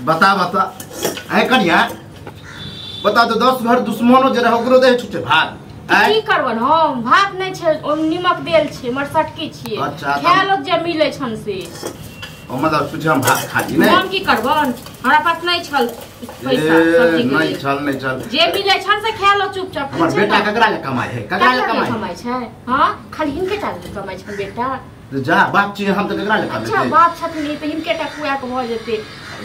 बता बता ऐ कनिया बता तो 10 घर दुश्मनो जे रहो ओकरो दे छुटे भात की करबन हम भात नै छै ओम निमक देल छै मरसटकी छियै खायलो जे मिलै छन से ओ मतलब कुछ हम भात खा ली नै हम की करबन हमरा पास नै छल पैसा सब्जी नहीं चल जे मिलै छन से खायलो चुपचाप हमर बेटा ककरा ले कमाई है ककरा ले कमाई छै हां खाली हिनके टा ले कमाई छन बेटा जा बाप छी हम त ककरा ले कमाई अच्छा बाप छथि त हिनके टा खुआ के भ जेते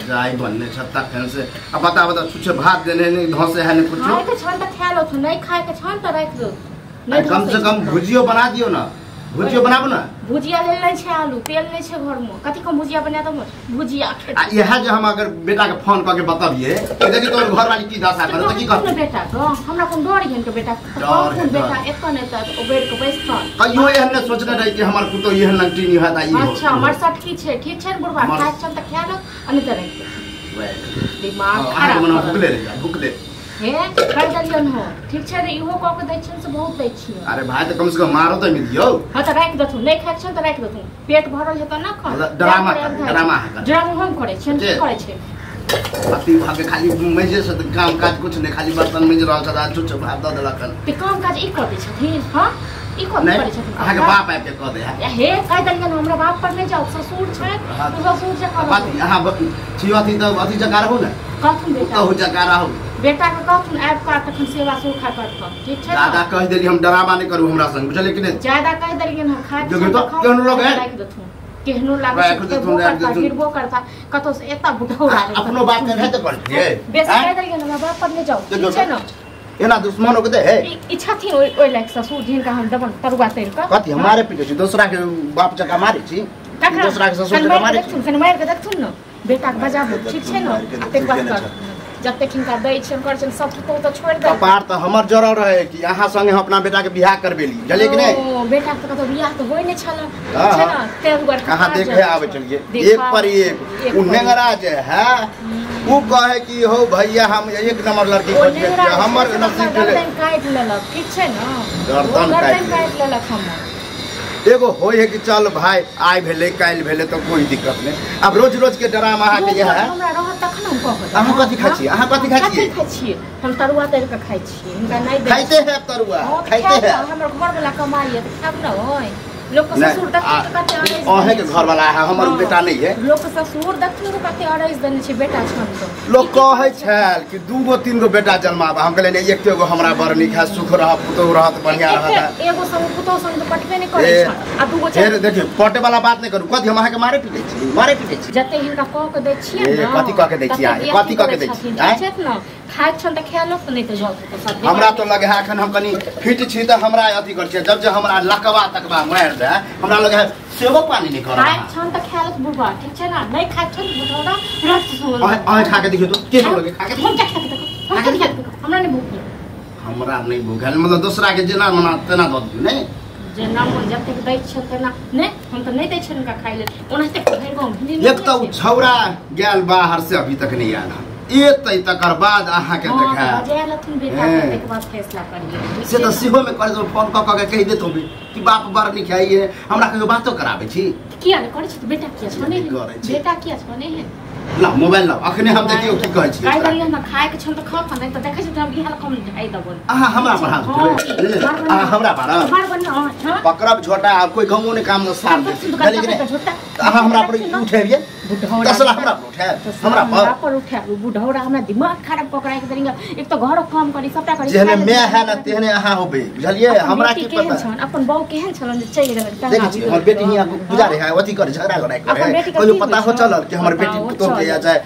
जाई बनने छत्ता खन से अब बता बता छुछे भात देने नहीं धोसे है नहीं कुछ खाए के छन त खा लो तो नहीं खाए के छन त रख दो कम से कम भुजियो बना दियो ना भुजियो बनाबो ना भुजिया ले ले छै आलू तेल नै छै घर में कथि को भुजिया बना दम भुजिया यह जे हम अगर बेटा के फोन क के बताबिए कि देखि तोर घर वाली की दशा करे त की कर बेटा को हमरा कोन डर हिन के बेटा कोन बेटा एतन एत ओ बेड के बैठन कहियो एहन ने सोचने रही कि हमर पुतो एहन लंगटी नहीं है ताई अच्छा हमर सटकी छै ठीक छै बुढ़वा खाय छन त खा लो अनि त रख दिमाग खराब भूख दे हे कर दलियन हो ठीक छै रे इहो क के दै छन से बहुत दै छी अरे भाई तो कम से कम मारो तो नहीं दियो हां त राख दथु नै खाय छन त राख दथु पेट भरल है त ना खा ड्रामा हम करे छन की करे छै अति भागे खाली मेजे से काम काज कुछ नहीं खाली बर्तन मेज रहल छ चुच भात द देलकन ते काम काज ई कर दै छथिन हां ई को करे छथिन अहाँ के बाप आबि के क दे हे कह दलियन हमरा बाप पर नै जाओ ससुर छै तो ससुर जे कर बात अहाँ छियो अथि त अथि जकार हो ना कथुन बेटा हो जकार हो बेटा के कथुन आब का तखन सेवा सुखा करत ठीक छै दादा कह देली हम डरावा नहीं करू हमरा संग बुझले कि नहीं ज्यादा कह देलियन हम खा जो तो केहन लोग है केहनो लागे गिरबो करता कतो से एता बुढ़ौरा अपनो बात नहीं है तो करथिए बेस कह देलियन हमरा बाप पर नै जाओ ठीक छै न एना दुश्मनों के दे है इच्छा थी ओइ लायक ससुर जिनका हम दबन तरुआ तेल का कथि हमारे पीछे छी दूसरा के बाप चका मारे छी दूसरा के ससुर चका मारे छी कन मार के देखथुन न बेटा के बजाबो ठीक छै न अते बात कर जब तक हिनका दै छै कर छै सब तो छोड़ दे कपार त हमर जरल रहे कि अहाँ संगे हम अपना बेटा के बियाह करबेली जले कि नहीं ओ बेटा के तो बियाह तो होय नै छल छै न तेरुआ कहां देखे आवे चलिए एक पर एक उन्नेगरा जे है वो कहे कि हो भैया हम एक नंबर लड़की खोज के हमर नसीब के काट लेलक ठीक छै न गर्दन काट लेलक हमर एगो होय है कि चल भाई आइ भेले काल भेले तो कोई दिक्कत नहीं अब रोज रोज के ड्रामा अहाँ के है हमरा रहत तखन हम कहब अहाँ कथि खाइ छी अहाँ कथि खाइ छी हम तरुआ तेल के खाइ छी हिनका नै दे खाइते है तरुआ खाइते है हमर घर वाला कमाई है खाब न होय लोग के ससुर दखिन कते अड़ैस अहे के घर वाला है हमर बेटा नहीं है लोग के ससुर दखिन कते अड़ैस देने छै बेटा छन तो लोग कहे छल कि 2 गो 3 गो बेटा जन्माबा हम कहले एक गो हमरा बड़ नीक है सुख रह पुतो रहत बढ़िया रहत एगो संग पुतो संग तो पटबे नै करे छ आ 2 गो फेर देखियो पटे वाला बात नहीं करू कथि हम अहाँ के मारे पीटे छी जते हिनका क के दै छियै न कथि क के दै छियै कथि क के दै छियै छै न खाय छन त खाय लो त नै त जाउ त सब हमरा तो लगे है अखन हम कनी फिट छी त हमरा अथि कर छै जब हमरा लकवा तकवा मार दे हमरा लगे है सेवो पानी नहीं कर खाय छन त खाय लो बुढ़वा ठीक छै न नै खाय छन बुढ़ौरा रक्त सोल अहे खा के देखियो तो के लगे खा के हम खा के देखो हमरा नै भूख हमरा नहीं भूख है मतलब दूसरा के जेना मना तेना द दियो नहीं जेना मन जब तक दै छ तेना नै हम त नै दै छन का खाय ले ओनाते भैर गांव एक तो छौरा गेल बाहर से अभी तक नहीं आया एतै तकर बाद अहाँ के देखा बजालथुन बेटा के बाद फैसला करिए से त सिहो में कर दो फोन क के कह देतो कि बाप बर नहीं खाइए हमरा कहियो बातो कराबे छी किया ने करे छी बेटा किया छने बेटा किया छने है ला मोबाइल ला अखने हम देखियो की कहै छी काय करिए हम खाए के छन त खा त त देखै छी त हम इहाल कम ढाई दबन अहाँ हमरा पढ़ा अहाँ हमरा पढ़ा मार बन हां पकड़ब छोटा कोई गांव ने काम न सार दे गली के अहाँ हमरा पर उठेबिए बुढ़ौरा तसला हमरा पर उठा बुढ़ौरा हमरा दिमाग खराब पकड़ा के देंगे एक तो घर काम करी सबटा करी जेहने मैं है ना तेहने अहाँ होबे बुझलिए हमरा की पता छन अपन बहू केहन छलन जे चल गेल देखै छी हमर बेटी हिया गुजारे है अथि करे झगड़ा लड़ाई करे कोई पता हो चलल कि हमर बेटी तो के या चाहे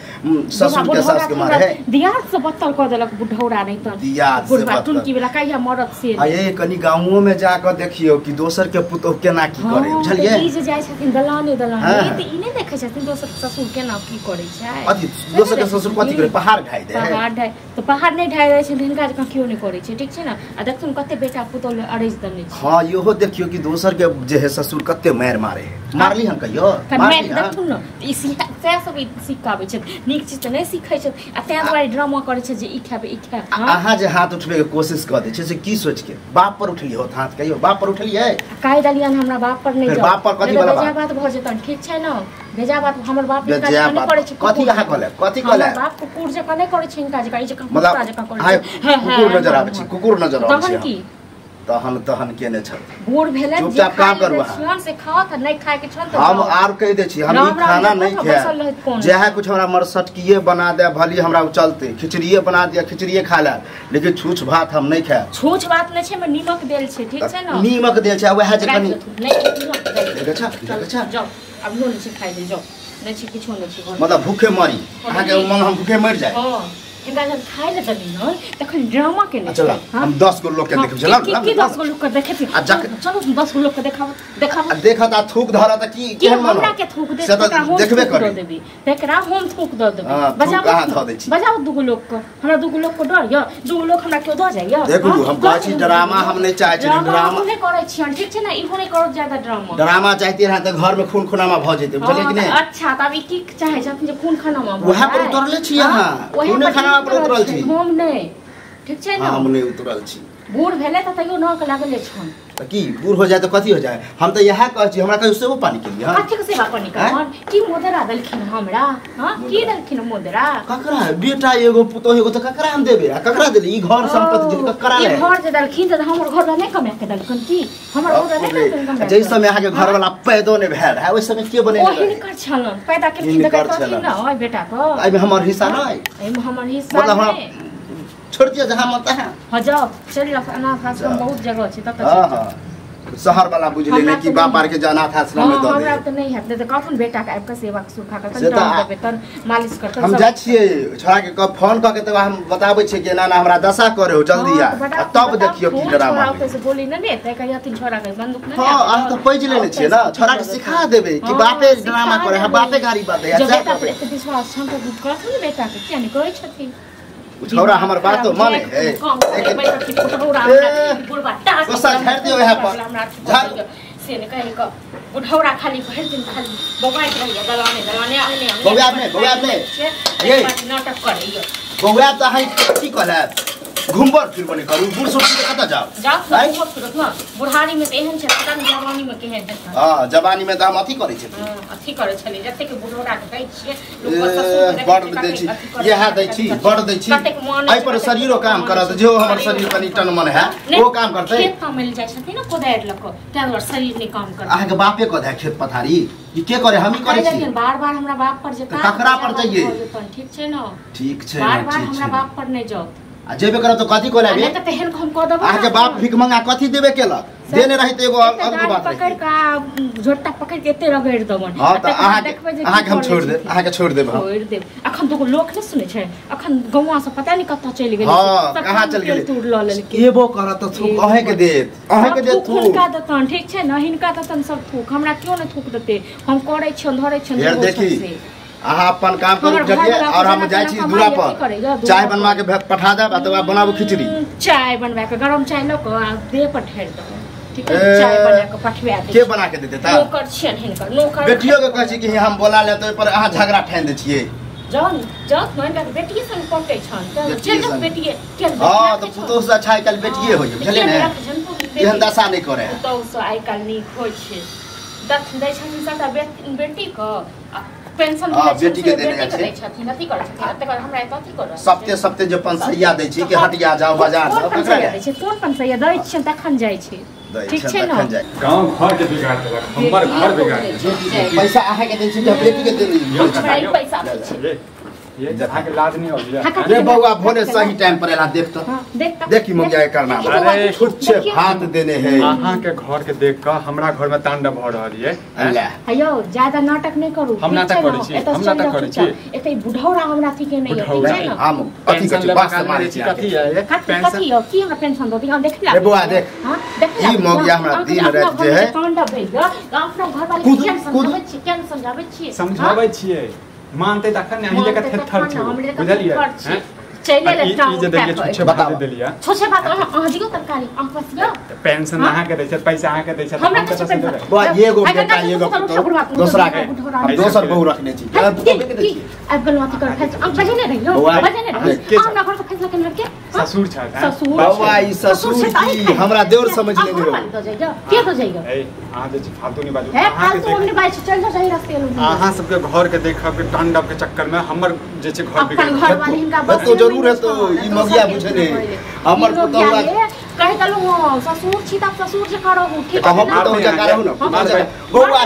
ससुर के सास के मारे है दियाद से बत्तल कर देलक बुढ़ौरा नहीं तो दियाद से बत्तल की बेला कहिया मरद से ए कनी गांवों में जाकर देखियो कि दोसर के पुतो केना की करे बुझलिए ई जे जाय छथिन दलाने दलाने ई नै देखै छथिन दोसर ससुर केना की करे छै अथि दोसर के ससुर कथि करे पहाड़ ढाई दे पहाड़ ढाई तो पहाड़ नै ढाई दै छै हिनका जका कियो नै करे छै ठीक छै ना आ देखथुन कते बेटा पुतौल अड़ैस दने छै हां इहो देखियो कि दोसर के जे है ससुर कते मार मारे मारली हम कहियो मारली देखथुन न ई से सब सिखाबै छै नीक चीज त नै सिखै छै आ तै दुआरे ड्रामा करे छै जे ई खाबे ई खा अहाँ जे हाथ उठबे के कोशिश क दै छै से की सोच के बाप पर उठलिए होत हाथ कहियो बाप पर उठलिए काई दलियन हमरा बाप पर नै बाप पर कथि वाला बात भ जेतन ठीक छै न भेजा बात हमर बाप बेजा बात कथी कहा कहले कथी कहले हमर बाप कुकुर जका नहीं करे छै इनका जका ई जका मतलब कुत्ता जका करे कुकुर नजर आबै छै कुकुर नजर आबै तहन छै की तहन केने छ बूढ़ भेले चुपचाप काम करू सियान से खाओ त नहीं खाए के छन त हम आर कह दे छी हम ई खाना नहीं खाए जेहा कुछ हमरा मरसटकिए बना दे भली हमरा चलते खिचड़िए बना दिया खिचड़िए खा ले लेकिन छूछ भात हम नहीं खाए छूछ भात नहीं छै में नीमक देल छै ठीक छै न नीमक देल छै वएह जे कनी नहीं देख छ जाओ अब नो नहीं खाइ दे जाओ नहीं छै किछो नहीं छै मतलब भूखे मरी अहाँ के मन हम भूखे मर जाए हां हिंगा जब खाइ ले दली न तखन ड्रामा के नहीं चल हम 10 गो लोग के देखब चल की 10 गो लोग के देखे चलो 10 गो लोग के देखाव देखत आ थूक धरा त की केहन मन हमरा के थूक दे देखबे कर देबी तेकरा हम थूक द देबी बजाओ कहां ध दै छी बजाओ दुगो लोग को हमरा दुगो लोग को डर य दुगो लोग हमरा के द जाय य देखू हम कहै छी ड्रामा हम नहीं चाहै छी ड्रामा नहीं करै छी ठीक छै ना इहो नहीं करो ज्यादा ड्रामा चाहती रहा त घर में खून खुनामा भ जेते बुझलिए कि नहीं अच्छा त अब की चाहे छथिन जे खून खानामा वहां पर उतरले छी अहाँ खून खानामा पर उतरल छी हम नहीं ठीक छै ना हम नहीं उतरल छी बूढ़ भेले त तइयो न के लागले छन त की बूढ़ हो जाए त कथी हो जाए हम त यह कहै छी हमरा कहियो सेवा पानी के लिए हां कथी के सेवा पानी का की मोदरा देलखिन हमरा हां की देलखिन मोदरा ककरा बेटा एगो पुतो एगो त ककरा हम देबे आ ककरा देली ई घर संपत्ति जे ककरा ले ई घर जे देलखिन त हमर घर वाला नहीं कमा के देलखन की हमर मोदरा नहीं देलखन जै समय अहाँ के घर वाला पैदो नहीं भेल है ओइ समय के बने ओही कर छलन पैदा केलखिन त कथी न ओइ बेटा को आई में हमर हिस्सा नहीं आई में हमर हिस्सा नहीं छोड़ दिया जहां मत है हां जाओ चल अनाथ आश्रम बहुत जगह छै त हां शहर वाला बुझ ले कि बाप आर के अनाथ आश्रम में द दे हमरा त नहीं है त कखन बेटा के आब के सेवा सुखा के तन देबे तन मालिश करत हम जा छिए छोड़ा के कब फोन क के त हम बताबै छी कि ना हमरा दशा करे हो जल्दी आ तब देखियो की ड्रामा छोड़ा से बोली न त कहिया तीन छोड़ा के बंदूक न हां आ त पैज लेने छिए ना छोड़ा के सिखा देबे कि बापे ड्रामा करे है बापे गाड़ी बात है जा बेटा पे विश्वास छन त कथि बेटा के क्या नहीं कहै छथिन छोरा हमर बात तो माने है गोसा झाड़ दियो है पर झाड़ से ने कहे क बुढ़ौरा खाली भर दिन खाली बगाइत रहिए दलाने आने बौआ ने ये नाटक करैयो बौआ त है की कहला घुमबर फिर बने करू बूढ़ सोच के कता जाओ घुमबर फिर न बुढ़ारी में एहन छै पता नहीं जवानी में केहन है हां जवानी में त हम अथी करै छी अथी करै छली जते के बुढ़ौरा के कहै छियै लोग ससुर बड़ दै छी यह दै छी बड़ दै छी आई पर शरीरो काम करत जो हमर शरीर कनी टन मन है वो काम करतै खेत में मिल जाय छथिन न कोदार लक तार शरीर नहीं काम करत अहाँ के बापे को दै खेत पथारी ई के करे हम ही करै छी लेकिन बार-बार हमरा बाप पर जे ककरा पर चाहिए ठीक छै न ठीक छै बार-बार हमरा बाप पर नहीं जाओ आ जेबे करब त कथी को लेबे त तेहन हम क देबो अहाँ के बाप भिख मंगा कथी देबे केलक देने रही त एगो अलग बात पकड़ का झोटा पकड़ के एते रगड़ दबन हां त अहाँ के हम छोड़ दे अहाँ के छोड़ देब छोड़ देब अखन तो लोक न सुनै छै अखन गौवा से पता नहीं कत्ता चल गेलै हां कहां चल गेलै तूर ल लेलकै एबो करत त थूक अहे के देत अहे के देत थूक हुनका दतन ठीक छै न हिनका दतन सब थूक हमरा क्यों न थूक देते हम करै छियन धरै छियन यार देखी अहाँ अपन काम करू जल्दी और हम जाय छी दूरा पर चाय बनवा के पठा देब अथवा बनाबू खिचड़ी चाय बनवा के गरम चाय ल के दे पर ढेर दो ठीक है चाय बना के पठवा दे के बना के दे देता नौकर छियन हिनकर नौकर बेटियो के कहै छी कि हम बोला ले तो पर अहाँ झगड़ा ठान दे छिए जाओ मन का बेटिए संग पटै छन चल बेटिए चल हां तो पुतो से अच्छा कल बेटिए होय बुझले ने एहन दशा नहीं करे तो से आइ काल नहीं होय छै दख दै छन साटा बेटी को पेंशन बेटी के देने छै छथिन अथी करै छथिन तकर हमरा कथी करब सप्ते जे पंसैया दै छी कि हटिया जाओ बाजार जाओ ककरा दै छै कोन पंसैया दै छै तखन जाय छै ठीक छै न गांव घर के बिगाड़ देलक हमर घर बिगाड़ देलक पैसा अहाँ के दै छी त बेटी के देली पैसा छै ये जहाँ के लाज नहीं हो गया अरे बउआ भोरे सही टाइम पर एला देख तो देखी मुंगिया के करना अरे छुट छे हाथ देने है अहाँ के घर के देख के हमरा घर में तांडव भ रहल है अल्लाह हेयो ज्यादा नाटक नहीं करू हम नाटक करै छी हम नाटक करै छी एते बुढ़ौरा हमरा थी के नहीं होती है ना हम अथी के बात मारे छी कथी है पेंशन की हमरा पेंशन दो हम देखला रे बउआ देख हां देख ई मुंगिया हमरा दिन रात जे है तांडव भेल अपना घर वाले केन समझाबै छी समझाबै छियै मानते तखन नहीं लेके थेथर छी बुझलिए चले ले ई जे देखिए छुछे बता देलिया छोछे बात अहाँ दियो तरकारी अहाँ पसियो पेंशन अहाँ के दै छै पैसा अहाँ के दै छै हमरा कतऽ से देबै बा एगो बेटा एगो दूसरा के दोसर बहु रखने छी अब गलती कर फैसला अब बजे नहीं रहियो बजे नहीं रहियो हमरा घर से फैसला केने के ससुर छै ससुर बाबा ई ससुर की हमरा देवर समझ लेने रहो तो जाइयो के तो जाइयो ए अहाँ जे फालतू नहीं बाजू है फालतू नहीं बाजू चल जा सही रास्ते लो अहाँ सबके घर के देखब के तांडव के चक्कर में हमर जे छै घर बिगड़ घर वाले हिनका बस तो जरूर है तो ई मगिया बुझे ने हमर पुतौआ कह दलु ससुर छी त ससुर जे करो ठीक हम पुतौआ जा करहु न बौआ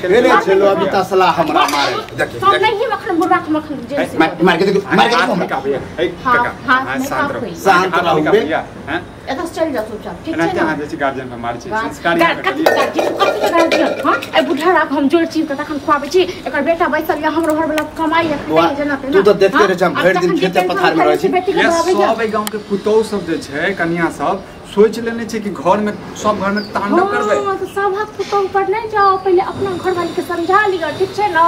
हेले छलो अभी तसला हमरा मारे देखिए सब नहीं मखन बुरा मखन जे मार के देखो मार के देखो का भैया ए काका शांत रहो हैं एता चल जा चुपचाप ठीक एना है अहाँ जे छै गार्जियन पर मार छै संस्कारी गार्जियन हां ए बुढ़ा राख हम जोड़ छी त तखन खुआबै छी एकर बेटा बैसल या हमरो घर वाला कमाई है जना तू तो देखते रह हम भर दिन खेते पथार में रहै छी सब गांव के पुतौ सब जे छै कन्या सब सोच लेने छै कि घर में सब घर में तांडव करबै हां तो सब हाथ पुतौ पर नहीं जाओ पहले अपना घर वाली के समझा लियो ठीक छै ना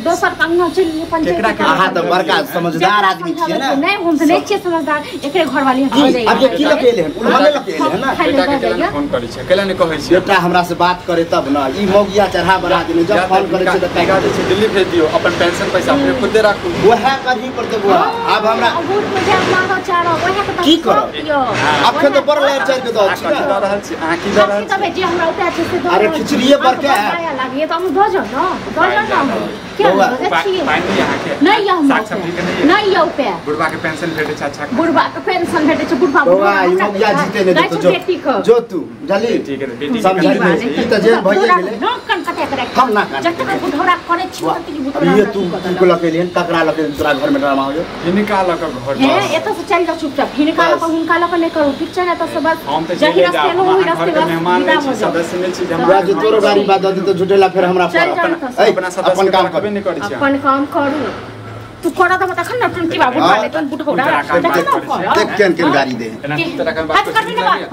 दोसर कन्या चली केकरा के अहाँ तो बड़का समझदार आदमी छियै ना नहीं हम तो नहीं छियै समझदार एकरे घर वाली हो जाई अब की लकेले हैं उन्होंने लकेले है ना बेटा के केला फोन करै छै केला ने कहै छै बेटा हमरा से बात करे तब ना ई मोगिया चढ़ा बना देने जब फोन करे छै त पैसा दे छै दिल्ली भेज दियो अपन पेंशन पैसा अपने खुदे राखू वह करही पड़ते बुआ अब हमरा बहुत मजा मारो चारो वह के की करब अब के तो बड़ लहर चढ़ के दो छी ना रहल छी अहाँ की दऽ रहल छी तबे जे हमरा उता छै से अरे खिचड़िए पर के है लागे तो हम दो जन ना क्या पानी यहाँ के नहीं या हम साग सब्जी के नहीं या पे बुढ़वा के पेंशन भेटे छै अच्छा बुढ़वा के पेंशन भेटे छै बुढ़वा बुढ़वा ई मोगिया जीते ने तो जो तू जली ठीक है बेटी समझ ई त जेल भइए गेले कन कटे करे हम ना कर जब तक बुढ़ौरा करे छी तब तक बुढ़ौरा ये तू को लकेले ककरा लकेले तोरा घर में ड्रामा हो जो हिनका लक घर है एतो से चल जा चुपचाप हिनका लक हुनका लक नहीं करू ठीक छै ना तो सब जही रास्ते लो वही रास्ते मेहमान नहीं छी सदस्य नहीं छी हमरा जे तोरो गाड़ी बात द तो झुटेला फिर हमरा अपना सदस्य काम करबे नहीं करै छी अपन काम करू तू करा त तखन न टंकी बाबू वाले तन बुढ़ौरा देख केन गाड़ी दे एना तरह के बात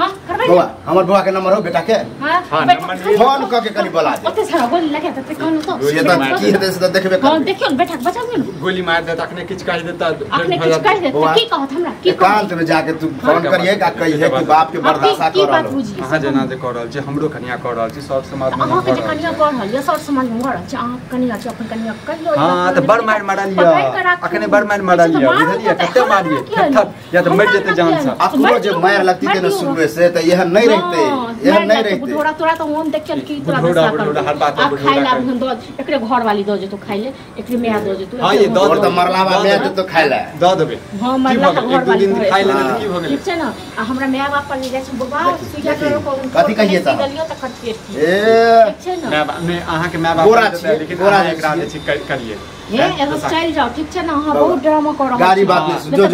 हां करबे बुआ हमर बुआ के नंबर हो बेटा के हां नंबर फोन क के कनी बोला दे ओते सारा बोल लगे त कहनो तो ये त की हेते से देखबे हां देखियो बेटा बचा दे गोली मार दे तखने किछ कह देता अपने किछ कह दे की कहत हमरा की एकांत में जाके तू फोन करिए का कहिए कि बाप के बर्दाश्त कर रहल अहाँ जेना जे कर रहल छी हमरो कन्या कर रहल छी सब समाज में अहाँ के जे कन्या कर रहल या सब समाज में कर रहल छी अहाँ कन्या छी अपन कन्या कहियो हां त बड़ मार मारलिया अखने बड़ मार लिया बुझलिए कते मारिए ठक या तो मर जेते जान से अकरो जे मार लगती थे न शुरू से त यह नहीं रहते यह नहीं रहते बुढ़ौरा तोरा तो हम देख के की तोरा बुढ़ौरा हर बात में बुढ़ौरा खाइला हम दो एकरे घर वाली दो जे तू खाइले एकरे मेया दो जे तू हां ये दो त मरलावा मेया दे तो खाइला द देबे हां मरला घर वाली दिन खाइ लेना त की भ गेलै ठीक छै ना हमरा मेया बाप पर ले जाय छै बाबा सुइया करो को कथि कहिए त दलियो त खट पेट ए ठीक छै ना मैं अहाँ के माय बाप लेकिन बोरा एकरा जे छी करिए हे एगो चल जाओ ठीक छै ना हां बहुत ड्रामा कर रहल गाड़ी बात में जो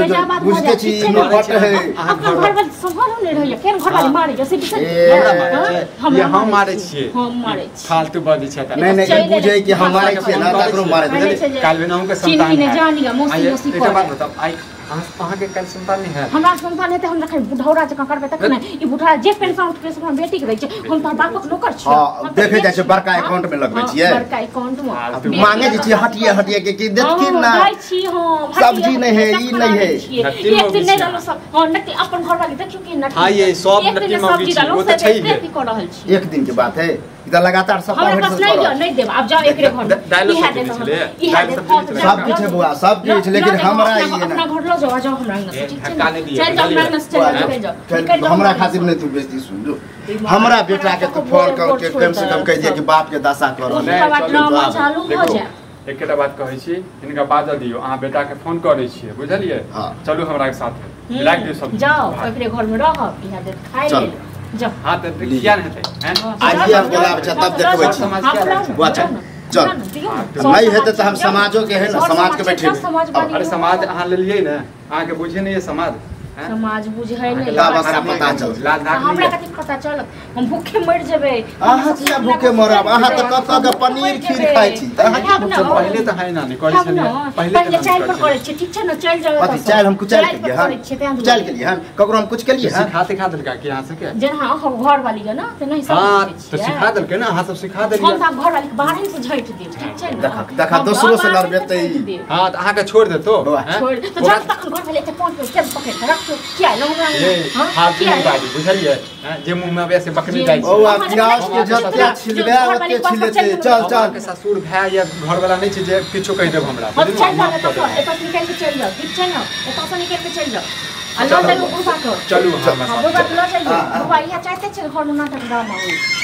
बुझते छी नोट है अपन घर वाली संभाल नहीं रहैया केन घर वाली मारे जैसे ये हम मारे छियै हम मारे छी फालतू बाजी छै त नहीं नहीं बुझे कि हम मारे छियै ना तकरो मारे काल में के संतान है जानिया मौसी मौसी एक बात बताओ आई अहाँ के कल संतान नहीं है हमरा संतान है त हम रखै बुढ़ौरा जका करबे तक नै ई बुढ़ा जे पेंशन उठ के अपन बेटी के दै छै हम त बापक नौकर छी हां देखे जाय छै बड़का अकाउंट में लगबै छियै बड़का अकाउंट में मांगे जे छी हटिए के देथिन ना दै छी हां सब्जी नहीं है ई नहीं है एक दिन नहीं डालो सब हां नटी अपन घर वाली देखियो कि नटी हां ये सब नटी मौगी छी वो त छै ही एक दिन के बात है इधर लगातार सब हमरा पास नहीं देब अब जाओ एकरे घर डायलॉग सब किछ है बुआ सब किछ लेकिन हमरा ये ना अपना घर लो जाओ हमरा न ठीक छै चल जाओ हमरा न चल जाओ हमरा खातिर नहीं तू बेइज्जती सुन जो हमरा बेटा के तू फोन कर के कम से कम कह दिए कि बाप के दशा कर ड्रामा चालू हो जाए एकटा बात कहै छी इनका बाजा दियो अहाँ बेटा के फोन करै छियै बुझलिए चलू हमरा के साथ लाग दियो सब जाओ एकरे घर में रह बिहा दे खाइ ले जाओ हां त किया न हेतै हैं आज हम बोलाब छ तब देखबै छी समाज के बुआ चल नहीं हेतै त हम समाजो के है ना समाज के बैठे अरे समाज अहाँ लेलिए ना अहाँ के बुझे नहीं है समाज समाज बुझै नै पता चल हमरा कथि पता चलत हम भूखे मर जेबै अहाँ किया भूखे मरब अहाँ त कत के पनीर खीर खाइ छी पहले त है नानी कहै छलिए पहले चाइल पर करै छी ठीक छै न चल जाओ अथि चाइल हम कुछ चाइल केलिए हन ककरो हम कुछ केलिए हन सिखा देलका कि अहाँ से के जेना हम घर वाली के न ते नहीं सब तो सिखा देलकै न अहाँ सब सिखा देलिए हम सब घर वाली के बाहर से झैट देब ठीक छै न देखा दोसरो से लड़बेतै हां त अहाँ के छोड़ देतो छोड़ तो जब तक घर वाले के पहुंच के पकड़ के रख किया न हमरा हां की बात बुझलिए जे मुंह में वैसे बकरी जाय छै ओ प्याज के जत्ते छिलबे ओते छिलेते चल चल के ससुर भाई या घर वाला नहीं छै जे किछो कहि देब हमरा चल जा एत से निकल के चल जाओ ठीक छै न एत से निकल के चल जाओ अल्लाह चलो बुबा को चलू हम बुबा लो चल जाओ बुबा यहाँ चाहते छै घर में नाटक ड्रामा होई